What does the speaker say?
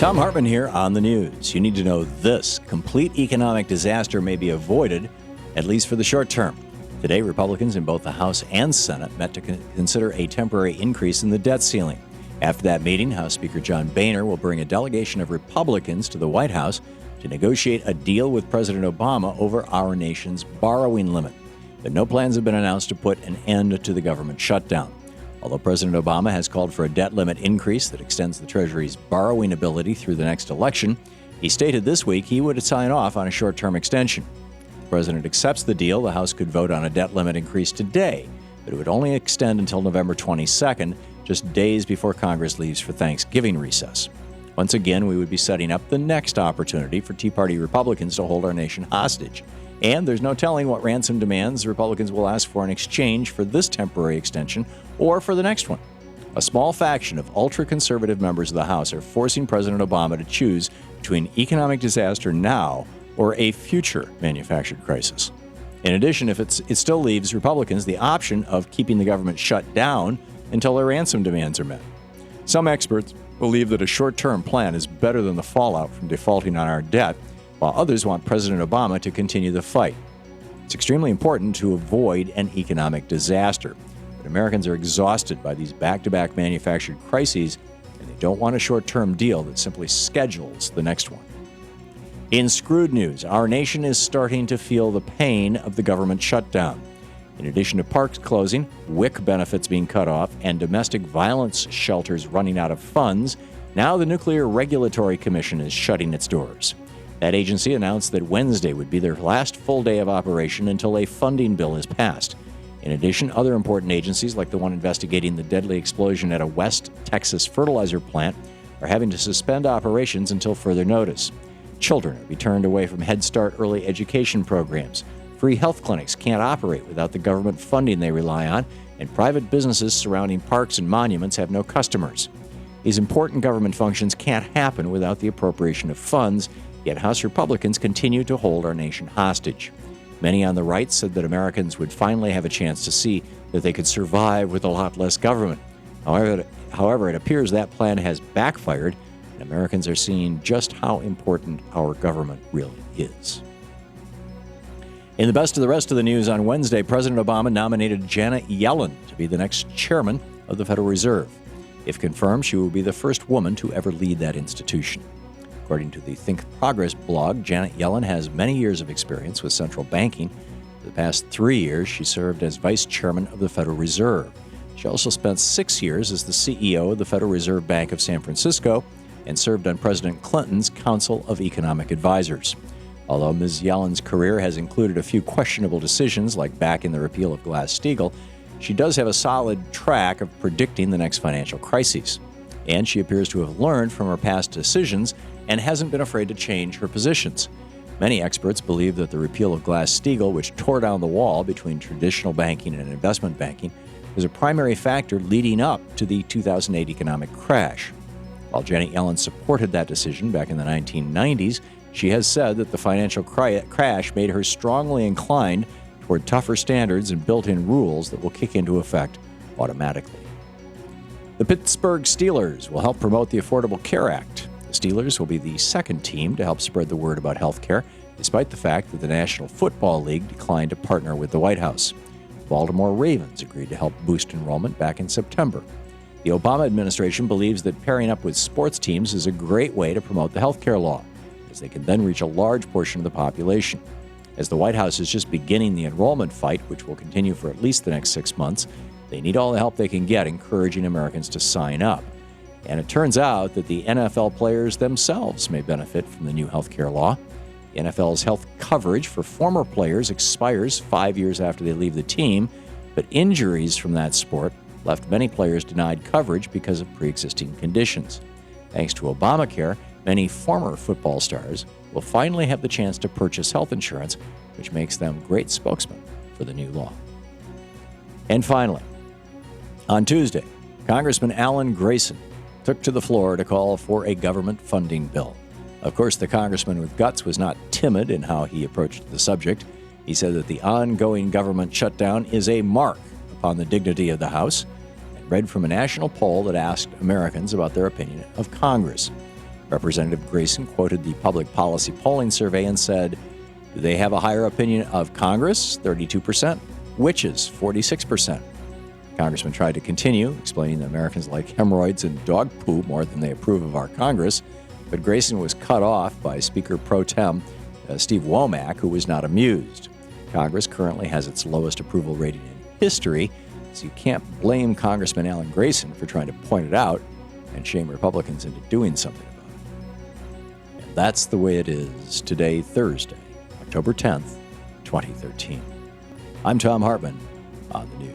Thom Hartmann here on the news. You need to know this. Complete economic disaster may be avoided, at least for the short term. Today, Republicans in both the House and Senate met to consider a temporary increase in the debt ceiling. After that meeting, House Speaker John Boehner will bring a delegation of Republicans to the White House to negotiate a deal with President Obama over our nation's borrowing limit. But no plans have been announced to put an end to the government shutdown. Although President Obama has called for a debt limit increase that extends the Treasury's borrowing ability through the next election, he stated this week he would sign off on a short-term extension. If the president accepts the deal, the House could vote on a debt limit increase today, but it would only extend until November 22nd, just days before Congress leaves for Thanksgiving recess. Once again, we would be setting up the next opportunity for Tea Party Republicans to hold our nation hostage. And there's no telling what ransom demands the Republicans will ask for in exchange for this temporary extension or for the next one. A small faction of ultra-conservative members of the House are forcing President Obama to choose between economic disaster now or a future manufactured crisis. In addition, if it still leaves Republicans the option of keeping the government shut down until their ransom demands are met. Some experts believe that a short-term plan is better than the fallout from defaulting on our debt, while others want President Obama to continue the fight. It's extremely important to avoid an economic disaster, but Americans are exhausted by these back-to-back manufactured crises, and they don't want a short-term deal that simply schedules the next one. In screwed news, our nation is starting to feel the pain of the government shutdown. In addition to parks closing, WIC benefits being cut off, and domestic violence shelters running out of funds, now the Nuclear Regulatory Commission is shutting its doors. That agency announced that Wednesday would be their last full day of operation until a funding bill is passed. In addition, other important agencies, like the one investigating the deadly explosion at a West Texas fertilizer plant, are having to suspend operations until further notice. Children are being turned away from Head Start early education programs. Free health clinics can't operate without the government funding they rely on, and private businesses surrounding parks and monuments have no customers. These important government functions can't happen without the appropriation of funds, yet House Republicans continue to hold our nation hostage. Many on the right said that Americans would finally have a chance to see that they could survive with a lot less government. However, it appears that plan has backfired, and Americans are seeing just how important our government really is. In the best of the rest of the news on Wednesday, President Obama nominated Janet Yellen to be the next chairman of the Federal Reserve. If confirmed, she will be the first woman to ever lead that institution. According to the Think Progress blog, Janet Yellen has many years of experience with central banking. For the past 3 years, she served as vice chairman of the Federal Reserve. She also spent 6 years as the CEO of the Federal Reserve Bank of San Francisco and served on President Clinton's Council of Economic Advisors. Although Ms. Yellen's career has included a few questionable decisions, like backing the repeal of Glass-Steagall, she does have a solid track of predicting the next financial crises. And she appears to have learned from her past decisions and hasn't been afraid to change her positions. Many experts believe that the repeal of Glass-Steagall, which tore down the wall between traditional banking and investment banking, was a primary factor leading up to the 2008 economic crash. While Janet Yellen supported that decision back in the 1990s, she has said that the financial crash made her strongly inclined toward tougher standards and built-in rules that will kick into effect automatically. The Pittsburgh Steelers will help promote the Affordable Care Act. The Steelers will be the second team to help spread the word about health care, despite the fact that the National Football League declined to partner with the White House. The Baltimore Ravens agreed to help boost enrollment back in September. The Obama administration believes that pairing up with sports teams is a great way to promote the health care law, as they can then reach a large portion of the population. As the White House is just beginning the enrollment fight, which will continue for at least the next 6 months, they need all the help they can get encouraging Americans to sign up. And it turns out that the NFL players themselves may benefit from the new health care law. The NFL's health coverage for former players expires 5 years after they leave the team, but injuries from that sport left many players denied coverage because of pre-existing conditions. Thanks to Obamacare, many former football stars will finally have the chance to purchase health insurance, which makes them great spokesmen for the new law. And finally, on Tuesday, Congressman Grayson took to the floor to call for a government funding bill. Of course, the congressman with guts was not timid in how he approached the subject. He said that the ongoing government shutdown is a mark upon the dignity of the House, and read from a national poll that asked Americans about their opinion of Congress. Representative Grayson quoted the public policy polling survey and said, "Do they have a higher opinion of Congress? 32%. Witches? 46%. Congressman tried to continue, explaining that Americans like hemorrhoids and dog poo more than they approve of our Congress, but Grayson was cut off by Speaker Pro Tem Steve Womack, who was not amused. Congress currently has its lowest approval rating in history, so you can't blame Congressman Alan Grayson for trying to point it out and shame Republicans into doing something about it." And that's the way it is today, Thursday, October 10th, 2013. I'm Thom Hartmann on the News.